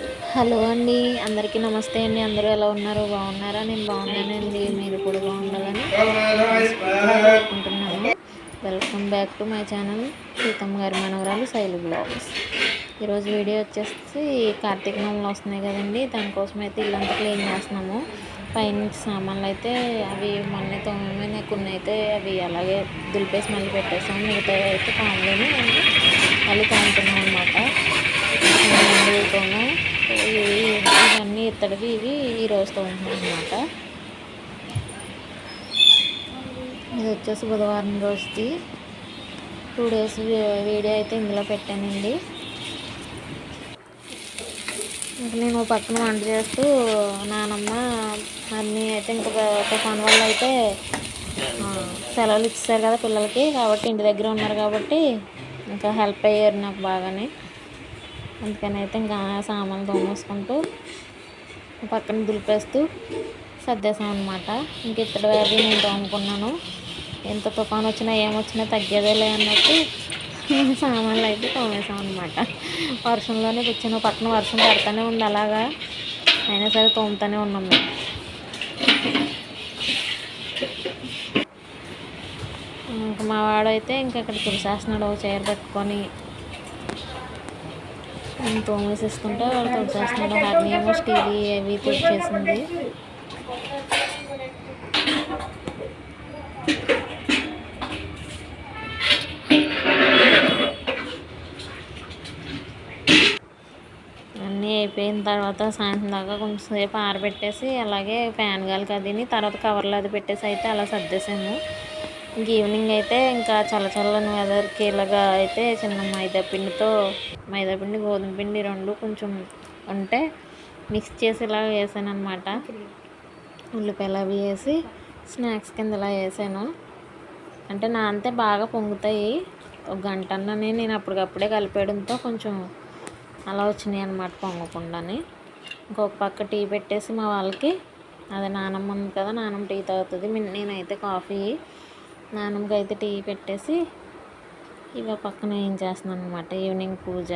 Hello అండి. అందరికీ నమస్తే అండి. అందరూ ఎలా ఉన్నారు? బాగున్నారా? నేను బాగున్నానండి. మీరు కూడా బాగుండాలని మనస్ఫూర్తిగా కోరుకుంటున్నాను. Welcome back to my channel Seethamma గారి మనవరాలు శైలు బ్లాగ్స్. ఈరోజు వీడియో వచ్చేసి కార్తీక నోములు వస్తున్నాయి కదండి, దానికోసం అయితే ఇల్లంతా క్లీన్ చేస్తున్నాము. పైనుంచి సామాన్లు అయితే అవి మొన్న తోమైన కొన్ని అయితే అవి అలాగే దులిపేసి మళ్ళీ పెట్టేసాము. మిగతా అయితే కామలేని మళ్ళీ తోముతున్నాం అనమాట. ముందుతోనూ ఇవన్నీ ఇత్తడివి ఇవి ఈరోజు తోముతున్నాం అనమాట. ఇది వచ్చేసి బుధవారం రోజుది 2 డేస్ వీడియో అయితే ఇందులో పెట్టానండి. ఇంక నేను పక్కన వంట చేస్తూ నానమ్మ అన్నీ అయితే ఇంకా ఒక పని వల్ల అయితే సెలవులు ఇచ్చేసారు కదా పిల్లలకి, కాబట్టి ఇంటి దగ్గర ఉన్నారు కాబట్టి ఇంకా హెల్ప్ అయ్యారు నాకు బాగానే. అందుకని అయితే ఇంకా సామాన్లు తోమేసుకుంటూ పక్కన దులిపేస్తూ సర్దేశాం అనమాట. ఇంక ఇత్తడి అవి నేను తోముకున్నాను. ఎంత తుఫాను వచ్చినా ఏమొచ్చినా తగ్గేదేలే అన్నట్టు సామాన్లు అయితే తోమేసాం అనమాట. వర్షంలోనే కూర్చొని పక్కన వర్షం పడుతూనే ఉంది అలాగా, అయినా సరే తోముతూనే ఉన్నాం మేము. ఇంకా మా వాడైతే ఇంకా ఇక్కడ తుడిసేస్తున్నాడు చీర పెట్టుకొని. తోమేసేసుకుంటే వాళ్ళు తుడిచేస్తున్నాడు. హర్ని ఏమో స్టీల్ అవి తుడిచేసింది. అన్నీ అయిపోయిన తర్వాత సాయంత్రం దాకా కొంచెం సేపు ఆరబెట్టేసి అలాగే ఫ్యాన్ గాలికి అదిని తర్వాత కవర్లో అది పెట్టేసి అయితే అలా సర్దేశాము. ఇంక ఈవినింగ్ అయితే ఇంకా చల్లని వెదర్కి ఇలాగా అయితే చిన్న మైదాపిండి గోధుమ పిండి 2 కొంచెం ఉంటే మిక్స్ చేసి ఇలా వేసాను అనమాట. ఉల్లిపాయలు అవి వేసి స్నాక్స్ కింద ఇలా వేసాను. అంటే అంతే బాగా పొంగుతాయి. ఒక గంట అన్నని నేను అప్పటికప్పుడే కలిపేయడంతో కొంచెం అలా వచ్చినాయి అన్నమాట పొంగకుండానే. ఇంకొక పక్క టీ పెట్టేసి మా వాళ్ళకి, అదే నానమ్మ ఉంది కదా, నానమ్మ టీ తాగుతుంది, నేనైతే కాఫీ, నానమ్మకి అయితే టీ పెట్టేసి ఇవ పక్కన ఏం చేస్తున్నాను అనమాట ఈవినింగ్ పూజ.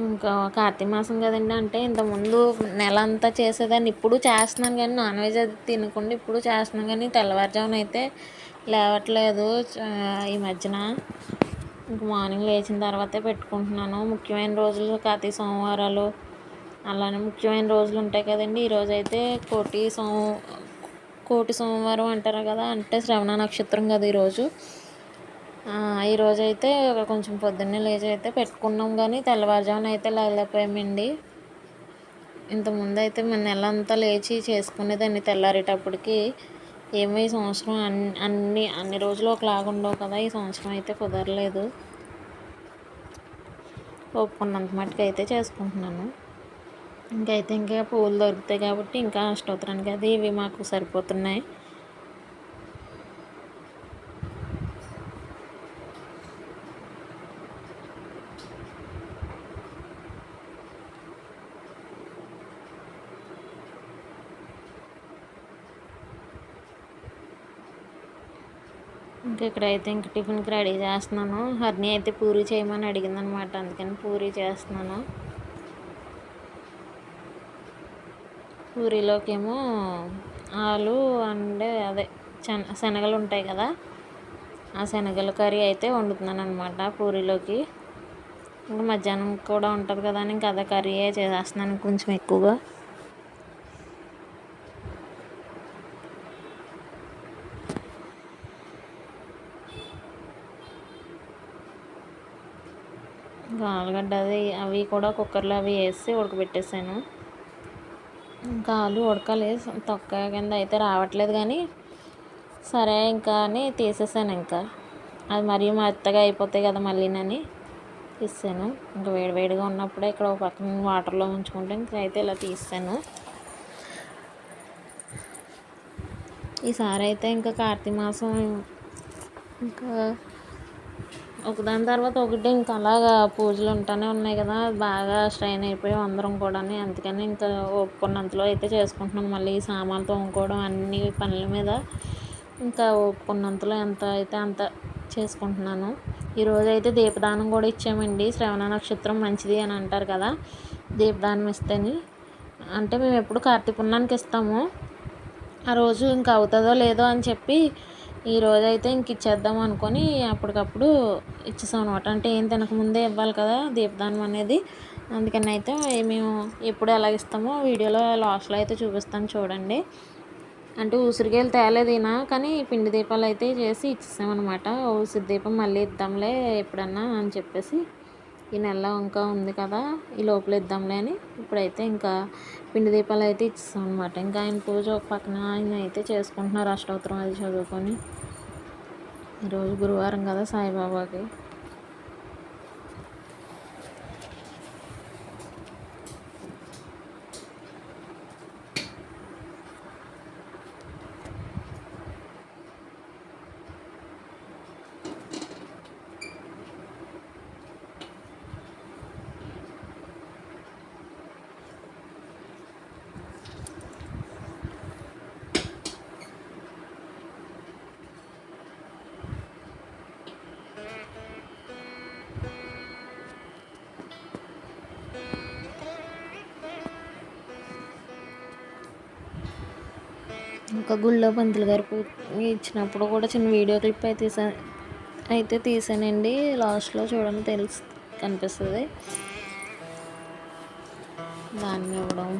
ఇంకా కార్తీక మాసం కదండి, అంటే ఇంతకుముందు నెల అంతా చేసేదాన్ని. ఇప్పుడు చేస్తున్నాను కానీ నాన్ వెజ్ అది తినకుండా ఇప్పుడు చేస్తున్నాను కానీ తెల్లవారుజామున అయితే లేవట్లేదు ఈ మధ్యన. ఇంక మార్నింగ్ లేచిన తర్వాతే పెట్టుకుంటున్నాను. ముఖ్యమైన రోజులు కార్తీక సోమవారాలు అలానే ముఖ్యమైన రోజులు ఉంటాయి కదండి. ఈరోజు అయితే కోటి సోమవారం అంటారు కదా, అంటే శ్రవణ నక్షత్రం కదా ఈరోజు. ఈరోజైతే కొంచెం పొద్దున్నే లేచి అయితే పెట్టుకున్నాం కానీ తెల్లవారుజామున అయితే లేకపోయామండి. ఇంతకుముందు అయితే మన నెల అంతా లేచి చేసుకునేదాన్ని తెల్లారేటప్పటికి. ఏమో ఈ సంవత్సరం అన్ని రోజులు ఒకలాగా ఉండవు కదా, ఈ సంవత్సరం అయితే కుదరలేదు. ఒప్పుకున్నంత మట్టుకు అయితే చేసుకుంటున్నాను. ఇంకా పువ్వులు దొరుకుతాయి కాబట్టి ఇంకా అష్టోత్తరానికి అది ఇవి మాకు సరిపోతున్నాయి. ఇక్కడైతే టిఫిన్కి రెడీ చేస్తున్నాను. హర్ని అయితే పూరీ చేయమని అడిగిందనమాట, అందుకని పూరీ చేస్తున్నాను. పూరీలోకి ఏమో ఆలు అదే శనగలు ఉంటాయి కదా, ఆ శనగల కర్రీ అయితే వండుతున్నాను అనమాట పూరీలోకి. ఇంకా మధ్యాహ్నం కూడా ఉంటుంది కదా అని ఇంకా అదే కర్రీయే చేసేస్తున్నాను కొంచెం ఎక్కువగా. ఆలుగడ్డ అవి కూడా కుక్కర్లో అవి వేసి ఉడకబెట్టేసాను. ఇంకా ఆలు ఉడకాలి, తొక్క కింద అయితే రావట్లేదు కానీ సరే ఇంకా అని తీసేసాను. ఇంకా అది మరీ మెత్తగా అయిపోతాయి కదా మళ్ళీనని తీసాను. ఇంకా వేడివేడిగా ఉన్నప్పుడే ఇక్కడ ఒక పక్కన వాటర్లో ఉంచుకుంటే అయితే ఇలా తీసాను. ఈసారి అయితే ఇంకా కార్తీక మాసం ఇంకా ఒకదాని తర్వాత ఒకటి ఇంకా అలాగా పూజలు ఉంటానే ఉన్నాయి కదా, బాగా స్ట్రెయిన్ అయిపోయాం అందరం కూడా. అందుకని ఇంకా ఒప్పుకున్నంతలో అయితే చేసుకుంటున్నాం. మళ్ళీ సామాన్లు తోముకోవడం అన్ని పనుల మీద ఇంకా ఒప్పుకున్నంతలో ఎంత అయితే అంత చేసుకుంటున్నాను. ఈరోజు అయితే దీపదానం కూడా ఇచ్చామండి. శ్రవణ నక్షత్రం మంచిది అని అంటారు కదా, దీపదానం ఇస్తేని. అంటే మేము ఎప్పుడు కార్తీక పున్నానికి ఇస్తాము. ఆ రోజు ఇంకా అవుతుందో లేదో అని చెప్పి ఈరోజైతే ఇంక ఇచ్చేద్దాం అనుకొని అప్పటికప్పుడు ఇచ్చేసాం అనమాట. అంటే ఏం తినకముందే ఇవ్వాలి కదా దీపదానం అనేది. అందుకని అయితే మేము ఎప్పుడు ఎలా ఇస్తామో వీడియోలో లాస్ట్లో అయితే చూపిస్తాను చూడండి. అంటే ఉసిరికాయలు తేలేదు ఈయన, కానీ పిండి దీపాలు అయితే చేసి ఇచ్చేసామన్నమాట. ఉసిరి దీపం మళ్ళీ ఇద్దాంలే ఎప్పుడన్నా అని చెప్పేసి, ఈ నెల ఇంకా ఉంది కదా ఈ లోపల ఇద్దాంలే అని ఇప్పుడైతే ఇంకా పిండి దీపాలు అయితే ఇచ్చేసాం అనమాట. ఇంకా ఆయన పూజ ఒక పక్కన ఆయన అయితే చేసుకుంటున్నారు అష్టోత్తరం అది చదువుకొని. ఈరోజు గురువారం కదా సాయిబాబాకి. ఇంకా గుళ్ళో పంతులు గారు ఇచ్చినప్పుడు కూడా చిన్న వీడియో క్లిప్ అయితే తీసానండి. లాస్ట్లో చూడండి కనిపిస్తుంది దాన్ని ఇవ్వడం.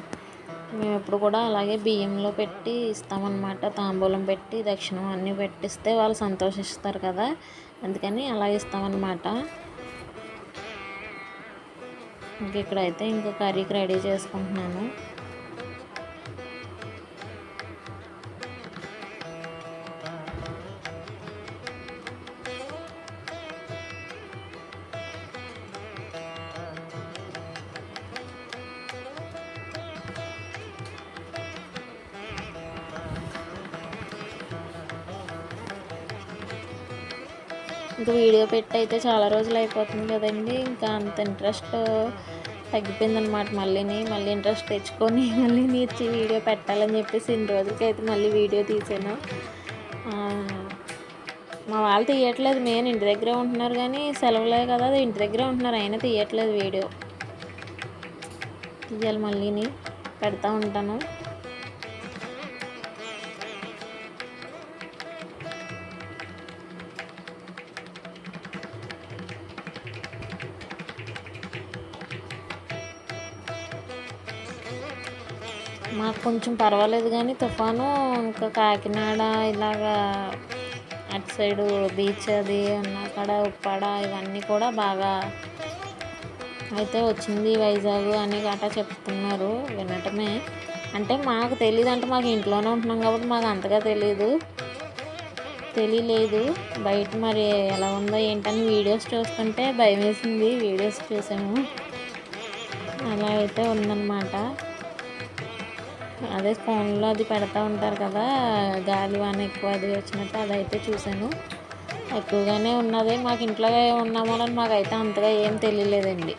మేము ఎప్పుడు కూడా అలాగే బియ్యంలో పెట్టి ఇస్తామన్నమాట. తాంబూలం పెట్టి దక్షిణం అన్నీ పెట్టిస్తే వాళ్ళు సంతోషిస్తారు కదా, అందుకని అలా ఇస్తామన్నమాట. ఇంక ఇక్కడైతే ఇంకా కర్రీకి రెడీ చేసుకుంటున్నాను. ఇంకా వీడియో పెట్టి అయితే చాలా రోజులు అయిపోతుంది కదండి, ఇంకా అంత ఇంట్రెస్ట్ తగ్గిపోయిందనమాట. మళ్ళీ ఇంట్రెస్ట్ తెచ్చుకొని మళ్ళీ ఇచ్చి వీడియో పెట్టాలని చెప్పేసి ఇన్ని రోజులకి అయితే మళ్ళీ వీడియో తీసాను. మా వాళ్ళు తీయట్లేదు, మెయిన్ ఇంటి దగ్గరే ఉంటున్నారు, కానీ సెలవులే కదా ఇంటి దగ్గరే ఉంటున్నారు, అయినా తీయట్లేదు వీడియో. తీయాలి మళ్ళీని పెడతా ఉంటాను. మాకు కొంచెం పర్వాలేదు, కానీ తుఫాను ఇంకా కాకినాడ ఇలాగా అటు సైడు బీచ్ అది ఉన్న కాడ ఉప్పాడ ఇవన్నీ కూడా బాగా అయితే వచ్చింది, వైజాగ్ అని గట్టా చెప్తున్నారు, వినటమే. అంటే మాకు తెలియదు, అంటే మాకు ఇంట్లోనే ఉంటున్నాం కాబట్టి మాకు అంతగా తెలియలేదు. బయట మరి ఎలా ఉందో ఏంటని వీడియోస్ చూస్తుంటే భయం వేసింది, వీడియోస్ చూసాము. అలా అయితే ఉందన్నమాట. అదే ఫోన్లో అది పెడతా ఉంటారు కదా, గాలి వాన ఎక్కువ అది వచ్చినట్టు అదైతే చూసాను. ఎక్కువగానే ఉన్నది, మాకు ఇంట్లో ఉన్నామో అని మాకైతే అంతగా ఏం తెలియలేదండి.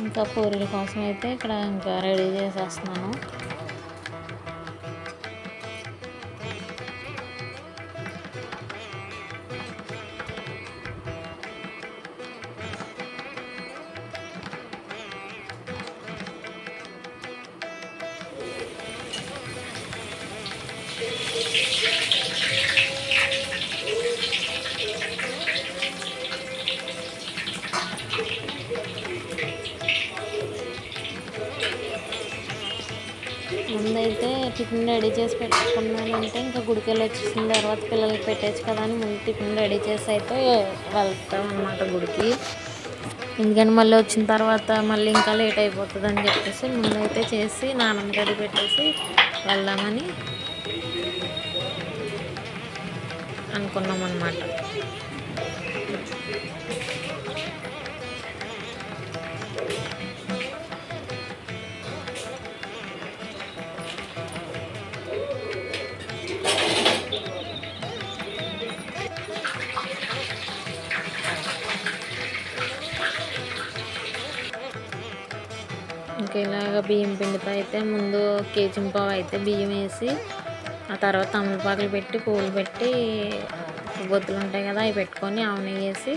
ఇంకా పూరీల కోసం అయితే ఇక్కడ ఇంకా రెడీ చేసేస్తున్నాను. ముందైతే టిఫిన్ రెడీ చేసి పెట్టుకున్నానంటే ఇంకా గుడికి వెళ్ళి వచ్చేసిన తర్వాత పిల్లలకి పెట్టేచ్చు కదా అని ముందు టిఫిన్ రెడీ చేసి అయితే వెళ్తాం అన్నమాట గుడికి. ఎందుకంటే మళ్ళీ వచ్చిన తర్వాత మళ్ళీ ఇంకా లేట్ అయిపోతుంది అని చెప్పేసి ముందైతే చేసి నాన్నమ్మ గది పెట్టేసి వెళ్దామని అనుకున్నాం అన్నమాట. ఇంకా ఇలాగ బియ్యం పిండితో అయితే ముందు కేజింపావు అయితే బియ్యం వేసి ఆ తర్వాత తమలపాకులు పెట్టి పూలు పెట్టి బొత్తులు ఉంటాయి కదా అవి పెట్టుకొని ఆవు నెయ్యి వేసి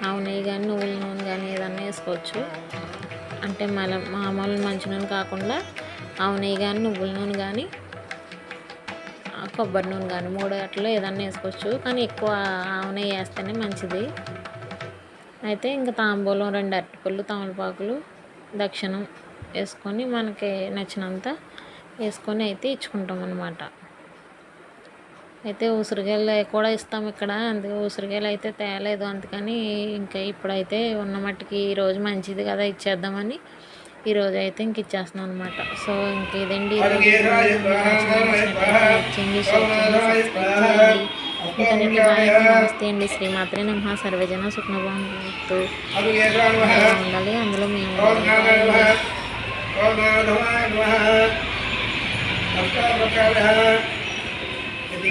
ఆవు నెయ్యి కానీ నువ్వుల నూనె కానీ ఏదన్నా వేసుకోవచ్చు. అంటే మామూలు మంచి నూనె కాకుండా ఆవు నెయ్యి కానీ నువ్వుల నూనె కానీ కొబ్బరి నూనె కానీ 3 అట్లా ఏదన్నా వేసుకోవచ్చు. కానీ ఎక్కువ ఆవు నెయ్యి వేస్తేనే మంచిది. అయితే ఇంకా తాంబూలం 2 అరటిపళ్ళు తమలపాకులు దక్షిణం వేసుకొని మనకి నచ్చినంత వేసుకొని అయితే ఇచ్చుకుంటాం అన్నమాట. అయితే ఉసిరికాయలు కూడా ఇస్తాం ఇక్కడ. అందుకే ఉసిరికాయలు అయితే తేలేదు, అందుకని ఇంకా ఇప్పుడైతే ఉన్న మట్టికి ఈరోజు మంచిది కదా ఇచ్చేద్దామని ఈరోజు అయితే ఇంక ఇచ్చేస్తున్నాం అనమాట. సో ఇంక ఇదండి ఇంకా నమస్తే అండి. శ్రీమాత్రే నమః. సర్వజన సుఖనభవంతు ఉండాలి, అందులో మేము Jadi